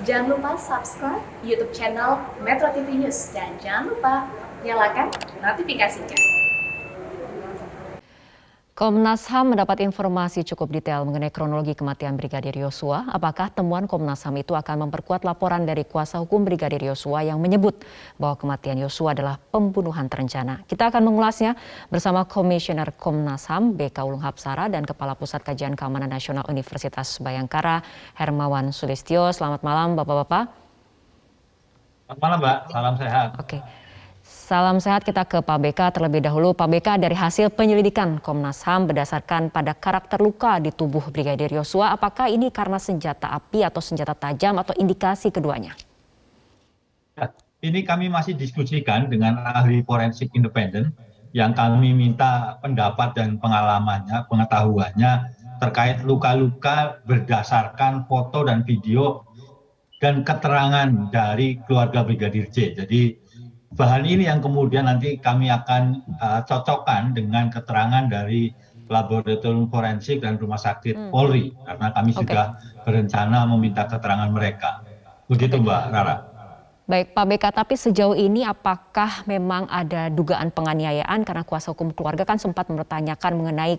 Jangan lupa subscribe YouTube channel Metro TV News dan jangan lupa nyalakan notifikasinya. Komnas HAM mendapat informasi cukup detail mengenai kronologi kematian Brigadir Yosua. Apakah temuan Komnas HAM itu akan memperkuat laporan dari kuasa hukum Brigadir Yosua yang menyebut bahwa kematian Yosua adalah pembunuhan terencana? Kita akan mengulasnya bersama Komisioner Komnas HAM BK Ulung Hapsara dan Kepala Pusat Kajian Keamanan Nasional Universitas Bhayangkara Hermawan Sulistyo. Selamat malam Bapak-Bapak. Selamat malam Mbak, salam sehat. Oke. Salam sehat, kita ke Pak BK terlebih dahulu. Pak BK, dari hasil penyelidikan Komnas HAM berdasarkan pada karakter luka di tubuh Brigadir Yosua, apakah ini karena senjata api atau senjata tajam atau indikasi keduanya? Ini kami masih diskusikan dengan ahli forensik independen yang kami minta pendapat dan pengalamannya, pengetahuannya terkait luka-luka berdasarkan foto dan video dan keterangan dari keluarga Brigadir J. Jadi bahan ini yang kemudian nanti kami akan cocokkan dengan keterangan dari laboratorium forensik dan rumah sakit Polri, karena kami sudah berencana meminta keterangan mereka. Begitu Mbak Rara. Baik Pak BK, tapi sejauh ini apakah memang ada dugaan penganiayaan, karena kuasa hukum keluarga kan sempat mempertanyakan mengenai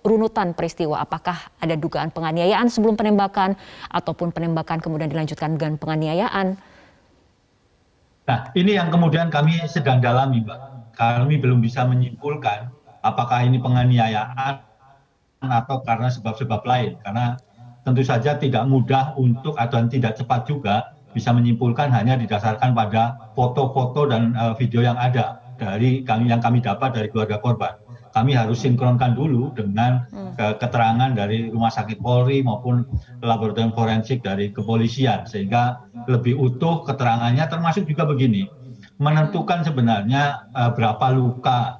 runutan peristiwa, apakah ada dugaan penganiayaan sebelum penembakan ataupun penembakan kemudian dilanjutkan dengan penganiayaan? Nah, ini yang kemudian kami sedang dalami, Mbak. Kami belum bisa menyimpulkan apakah ini penganiayaan atau karena sebab-sebab lain. Karena tentu saja tidak mudah untuk atau tidak cepat juga bisa menyimpulkan hanya didasarkan pada foto-foto dan video yang ada dari yang kami dapat dari keluarga korban. Kami harus sinkronkan dulu dengan keterangan dari rumah sakit Polri maupun laboratorium forensik dari kepolisian, sehingga lebih utuh keterangannya, termasuk juga begini, menentukan sebenarnya berapa luka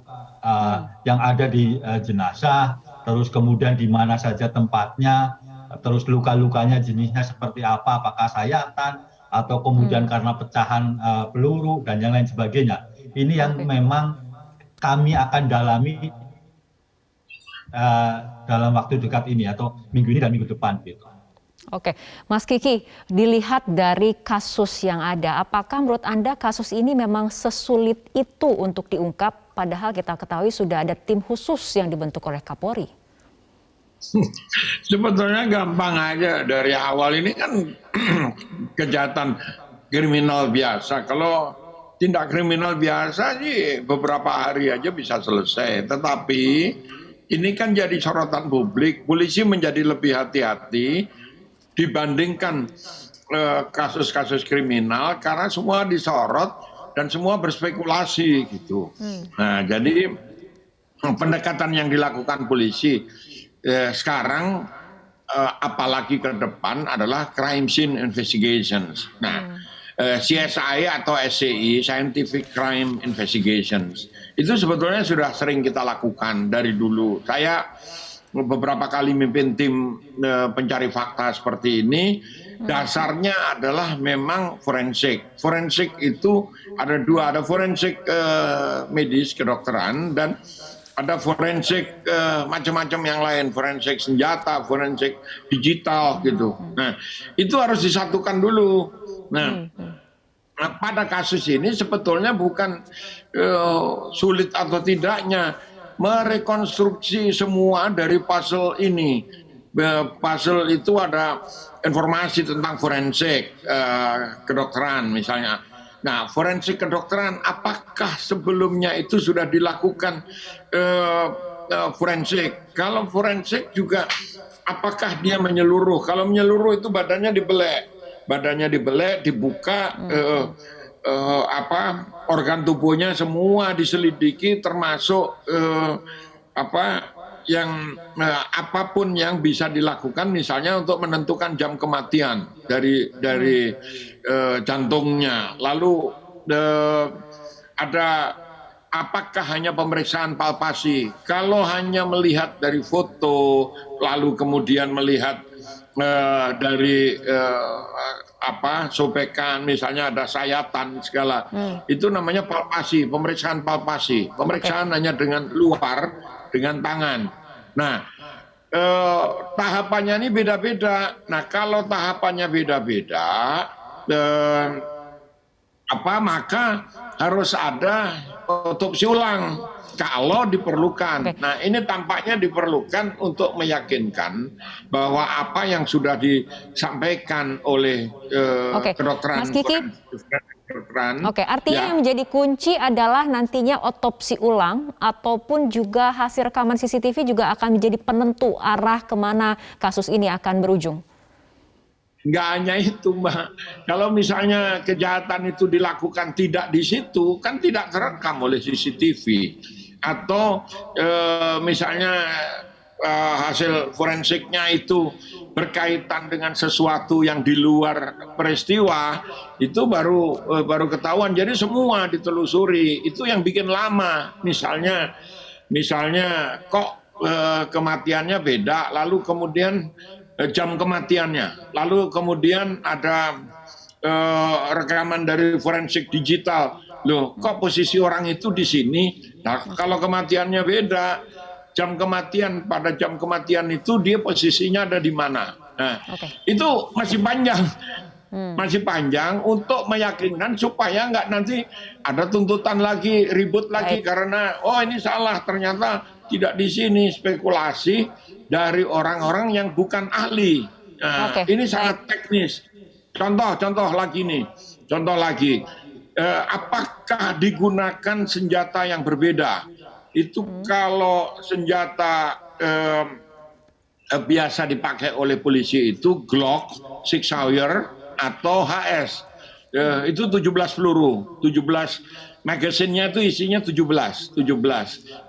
yang ada di jenazah, terus kemudian di mana saja tempatnya, terus luka-lukanya jenisnya seperti apa, apakah sayatan atau kemudian karena pecahan peluru dan yang lain sebagainya. Ini yang memang kami akan dalami dalam waktu dekat ini atau minggu ini dan minggu depan gitu. Oke, Mas Kiki, dilihat dari kasus yang ada, apakah menurut Anda kasus ini memang sesulit itu untuk diungkap, padahal kita ketahui sudah ada tim khusus yang dibentuk oleh Kapolri? Sebetulnya gampang aja, dari awal ini kan kejahatan kriminal biasa. Kalau tindak kriminal biasa sih beberapa hari aja bisa selesai, tetapi ini kan jadi sorotan publik. Polisi menjadi lebih hati-hati dibandingkan kasus-kasus kriminal karena semua disorot dan semua berspekulasi gitu. Nah, jadi pendekatan yang dilakukan polisi sekarang apalagi ke depan adalah crime scene investigations. Nah, CSI atau SCI, Scientific Crime Investigations, itu sebetulnya sudah sering kita lakukan dari dulu. Saya beberapa kali mimpin tim pencari fakta seperti ini. Dasarnya adalah memang forensik. Forensik itu ada dua, ada forensik medis kedokteran dan ada forensik macam-macam yang lain, forensik senjata, forensik digital gitu. Nah, itu harus disatukan dulu. Nah, pada kasus ini sebetulnya bukan sulit atau tidaknya merekonstruksi semua dari puzzle ini. Puzzle itu ada informasi tentang forensik kedokteran misalnya. Nah, forensik kedokteran apakah sebelumnya itu sudah dilakukan forensik? Kalau forensik juga apakah dia menyeluruh? Kalau menyeluruh itu badannya dibelek, dibuka, organ tubuhnya semua diselidiki, termasuk apapun yang bisa dilakukan, misalnya untuk menentukan jam kematian dari jantungnya. Lalu ada apakah hanya pemeriksaan palpasi? Kalau hanya melihat dari foto, lalu kemudian melihat dari sobekan, misalnya ada sayatan segala, itu namanya palpasi, pemeriksaan palpasi. Pemeriksaan hanya dengan luar, dengan tangan. Nah, tahapannya ini beda-beda. Nah, kalau tahapannya beda-beda, maka harus ada otopsi ulang kalau diperlukan. Nah, ini tampaknya diperlukan untuk meyakinkan bahwa apa yang sudah disampaikan oleh kedokteran. Mas Kiki. Artinya ya, yang menjadi kunci adalah nantinya otopsi ulang ataupun juga hasil rekaman CCTV juga akan menjadi penentu arah kemana kasus ini akan berujung. nggak hanya itu, Mbak. Kalau misalnya kejahatan itu dilakukan tidak di situ, kan tidak terekam oleh CCTV. Atau misalnya hasil forensiknya itu berkaitan dengan sesuatu yang di luar peristiwa, itu baru ketahuan. Jadi semua ditelusuri. Itu yang bikin lama. Misalnya kok kematiannya beda, lalu kemudian jam kematiannya, lalu kemudian ada rekaman dari forensik digital. Loh, kok posisi orang itu di sini? Nah, kalau kematiannya beda, pada jam kematian itu dia posisinya ada di mana? Nah, itu masih panjang. Masih panjang untuk meyakinkan supaya nggak nanti ada tuntutan lagi, ribut lagi karena ini salah, ternyata tidak di sini, spekulasi dari orang-orang yang bukan ahli. Nah, ini sangat teknis. Contoh lagi nih. Apakah digunakan senjata yang berbeda? Itu kalau senjata biasa dipakai oleh polisi itu Glock, Sig Sauer atau HS. Itu 17 peluru, 17 magasinnya itu isinya 17.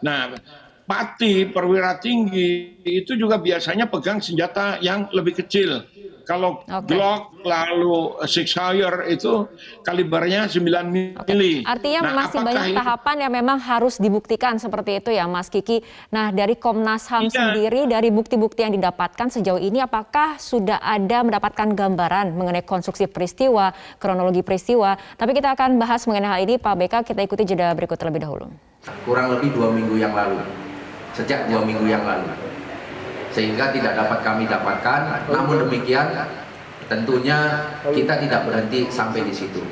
Nah, Pati perwira tinggi itu juga biasanya pegang senjata yang lebih kecil. Kalau Glock lalu Sig Sauer itu kalibernya 9 mili. Artinya masih banyak tahapan yang memang harus dibuktikan seperti itu ya Mas Kiki. Nah, dari Komnas HAM sendiri, dari bukti-bukti yang didapatkan sejauh ini, apakah sudah ada mendapatkan gambaran mengenai konstruksi peristiwa, kronologi peristiwa? Tapi kita akan bahas mengenai hal ini, Pak BK, kita ikuti jeda berikut terlebih dahulu. Kurang lebih 2 minggu yang lalu, sejak 2 minggu yang lalu. Sehingga tidak dapat kami dapatkan, namun demikian tentunya kita tidak berhenti sampai di situ.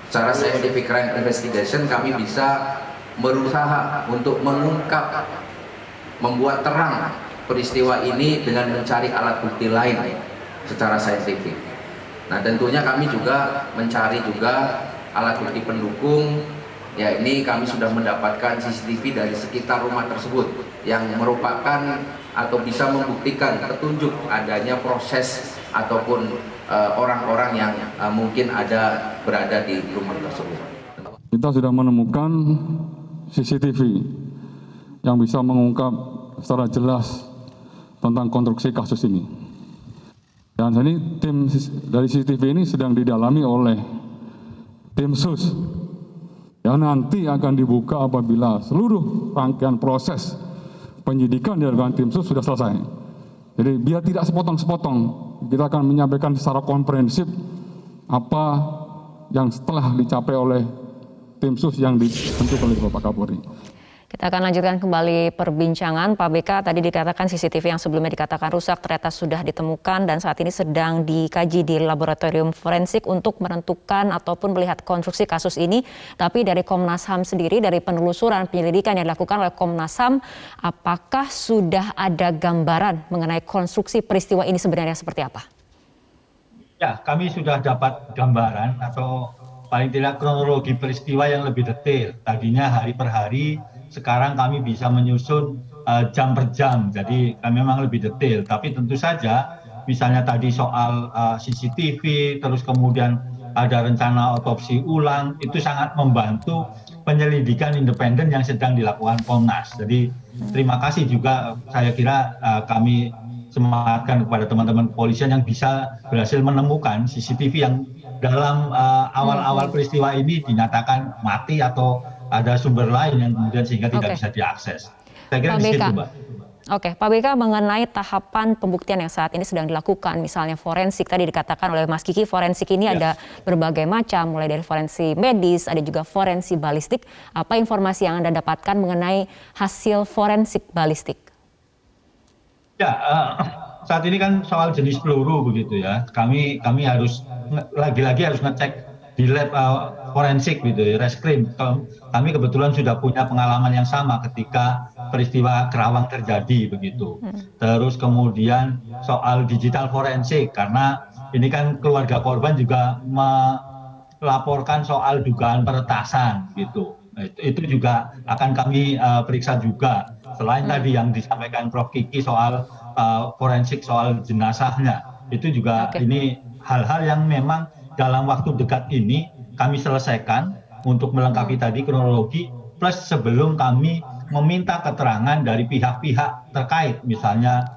Secara scientific crime investigation kami bisa berusaha untuk mengungkap, membuat terang peristiwa ini dengan mencari alat bukti lain secara saintifik. Nah, tentunya kami juga mencari juga alat bukti pendukung. Ya, ini kami sudah mendapatkan CCTV dari sekitar rumah tersebut yang merupakan atau bisa membuktikan petunjuk adanya proses ataupun orang-orang yang mungkin berada di rumah tersebut. Kita sudah menemukan CCTV yang bisa mengungkap secara jelas tentang konstruksi kasus ini. Dan ini tim dari CCTV ini sedang didalami oleh tim sus yang nanti akan dibuka apabila seluruh rangkaian proses penyidikan di dilakukan tim sus sudah selesai. Jadi biar tidak sepotong-sepotong, kita akan menyampaikan secara komprehensif apa yang setelah dicapai oleh tim sus yang dibentuk oleh Bapak Kapolri. Kita akan lanjutkan kembali perbincangan. Pak BK, tadi dikatakan CCTV yang sebelumnya dikatakan rusak ternyata sudah ditemukan dan saat ini sedang dikaji di laboratorium forensik untuk menentukan ataupun melihat konstruksi kasus ini. Tapi dari Komnas HAM sendiri, dari penelusuran penyelidikan yang dilakukan oleh Komnas HAM, apakah sudah ada gambaran mengenai konstruksi peristiwa ini sebenarnya seperti apa? Ya, kami sudah dapat gambaran atau paling tidak kronologi peristiwa yang lebih detail. Tadinya hari per hari, sekarang kami bisa menyusun jam per jam, jadi kami memang lebih detail. Tapi tentu saja, misalnya tadi soal CCTV, terus kemudian ada rencana otopsi ulang, itu sangat membantu penyelidikan independen yang sedang dilakukan Komnas. Jadi terima kasih juga, saya kira kami semangatkan kepada teman-teman kepolisian yang bisa berhasil menemukan CCTV yang dalam awal-awal peristiwa ini dinyatakan mati atau ada sumber lain yang kemudian sehingga tidak bisa diakses. Saya kira di situ, Mbak. Oke, Pak BK, mengenai tahapan pembuktian yang saat ini sedang dilakukan, misalnya forensik, tadi dikatakan oleh Mas Kiki, forensik ini ada berbagai macam, mulai dari forensik medis, ada juga forensik balistik. Apa informasi yang Anda dapatkan mengenai hasil forensik balistik? Ya, saat ini kan soal jenis peluru begitu ya. Kami harus lagi-lagi harus ngecek di lab forensik gitu ya, reskrim. Kami kebetulan sudah punya pengalaman yang sama ketika peristiwa Kerawang terjadi begitu. Terus kemudian soal digital forensik, karena ini kan keluarga korban juga melaporkan soal dugaan peretasan gitu. Itu juga akan kami periksa juga. Selain tadi yang disampaikan Prof. Kiki soal forensik soal jenazahnya, itu juga ini hal-hal yang memang dalam waktu dekat ini kami selesaikan untuk melengkapi tadi kronologi, plus sebelum kami meminta keterangan dari pihak-pihak terkait, misalnya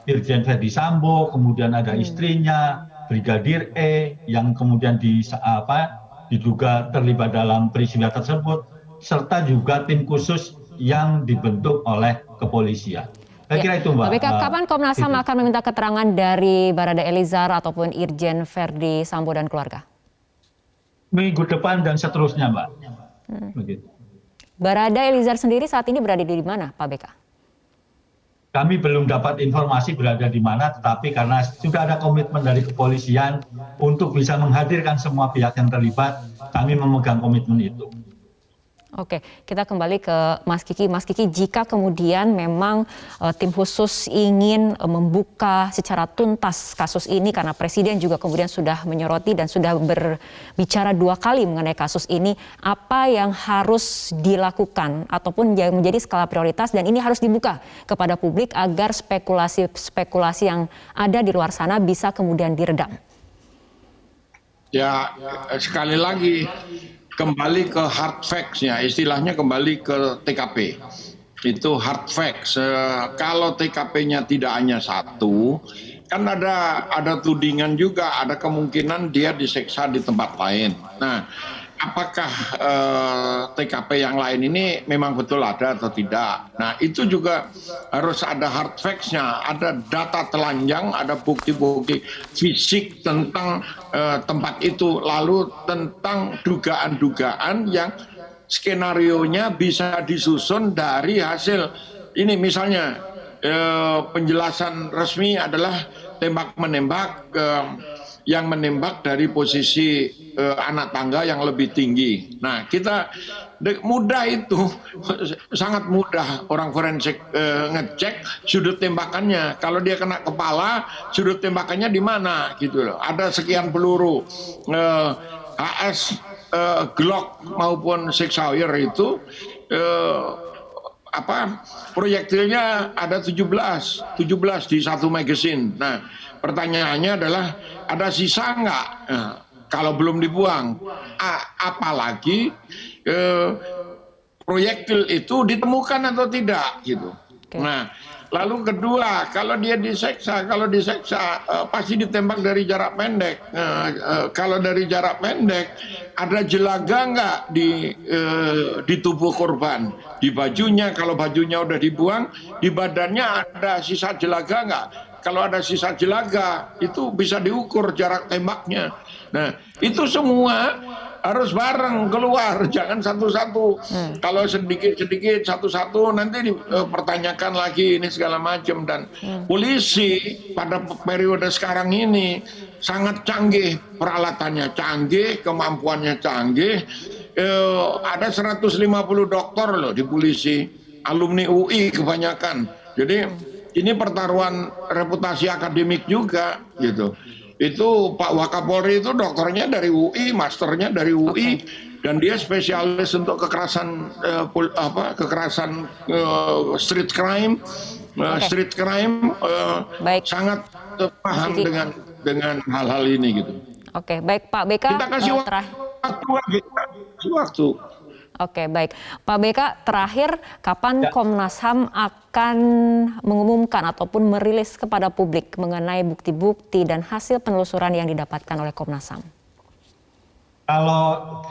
Irjen Verdi Sambo, kemudian ada istrinya Brigadir E yang kemudian diduga terlibat dalam peristiwa tersebut, serta juga tim khusus yang dibentuk oleh kepolisian. Saya kira itu, Mbak. Pak Beka, kapan Komnas HAM akan meminta keterangan dari Barada Eliezer ataupun Irjen Verdi Sambo dan keluarga? Minggu depan dan seterusnya, Mbak. Begitu. Barada Eliezer sendiri saat ini berada di mana, Pak Beka? Kami belum dapat informasi berada di mana, tetapi karena sudah ada komitmen dari kepolisian untuk bisa menghadirkan semua pihak yang terlibat, kami memegang komitmen itu. Oke, kita kembali ke Mas Kiki. Mas Kiki, jika kemudian memang tim khusus ingin membuka secara tuntas kasus ini, karena Presiden juga kemudian sudah menyoroti dan sudah berbicara 2 kali mengenai kasus ini, apa yang harus dilakukan ataupun yang menjadi skala prioritas dan ini harus dibuka kepada publik agar spekulasi-spekulasi yang ada di luar sana bisa kemudian diredam? Ya, sekali lagi kembali ke hard facts-nya, istilahnya kembali ke TKP. Itu hard facts. Kalau TKP-nya tidak hanya satu, kan ada tudingan juga, ada kemungkinan dia disiksa di tempat lain. Nah, apakah TKP yang lain ini memang betul ada atau tidak? Nah, itu juga harus ada hard facts-nya, ada data telanjang, ada bukti-bukti fisik tentang tempat itu, lalu tentang dugaan-dugaan yang skenarionya bisa disusun dari hasil ini. Misalnya penjelasan resmi adalah tembak-menembak, yang menembak dari posisi anak tangga yang lebih tinggi. Nah, kita mudah itu, sangat mudah orang forensik ngecek sudut tembakannya. Kalau dia kena kepala, sudut tembakannya di mana gitu loh. Ada sekian peluru HS, Glock maupun Sig Sauer itu proyektilnya ada 17 di satu magazine. Nah, pertanyaannya adalah ada sisa nggak? Nah, kalau belum dibuang, apalagi proyektil itu ditemukan atau tidak gitu. Nah, lalu kedua, kalau diseksa pasti ditembak dari jarak pendek. Kalau dari jarak pendek, ada jelaga nggak di tubuh korban, di bajunya? Kalau bajunya udah dibuang, di badannya ada sisa jelaga nggak? Kalau ada sisa jelaga, itu bisa diukur jarak tembaknya. Nah, itu semua harus bareng keluar, jangan satu-satu. Kalau sedikit-sedikit satu-satu nanti dipertanyakan lagi ini segala macam. Dan polisi pada periode sekarang ini sangat canggih, peralatannya canggih, kemampuannya canggih. Ada 150 dokter loh di polisi, alumni UI kebanyakan. Jadi ini pertaruhan reputasi akademik juga gitu. Itu Pak Wakapolri itu dokternya dari UI, masternya dari UI, dan dia spesialis untuk kekerasan street crime, sangat paham dengan hal-hal ini gitu. Oke, baik Pak Beka. Kita kasih waktu. Oke, baik. Pak Beka, terakhir kapan Komnas HAM akan mengumumkan ataupun merilis kepada publik mengenai bukti-bukti dan hasil penelusuran yang didapatkan oleh Komnas HAM? Kalau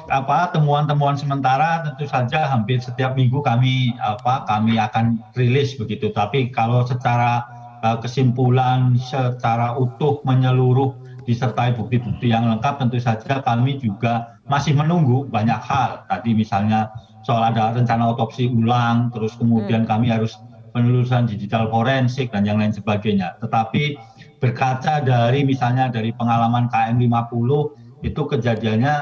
temuan-temuan sementara tentu saja hampir setiap minggu kami akan rilis begitu. Tapi kalau secara kesimpulan secara utuh menyeluruh disertai bukti-bukti yang lengkap, tentu saja kami juga masih menunggu banyak hal. Tadi misalnya soal ada rencana otopsi ulang, terus kemudian kami harus penelusuran digital forensik dan yang lain sebagainya. Tetapi berkaca dari misalnya dari pengalaman KM50 itu kejadiannya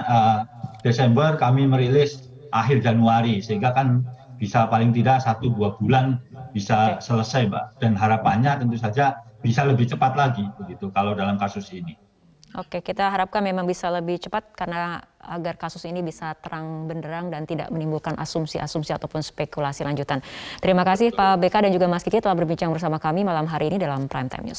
Desember, kami merilis akhir Januari, sehingga kan bisa paling tidak 1-2 bulan bisa selesai, Mbak. Dan harapannya tentu saja bisa lebih cepat lagi begitu kalau dalam kasus ini. Oke, kita harapkan memang bisa lebih cepat karena agar kasus ini bisa terang benderang dan tidak menimbulkan asumsi-asumsi ataupun spekulasi lanjutan. Terima kasih Pak BK dan juga Mas Kiki telah berbincang bersama kami malam hari ini dalam Prime Time News.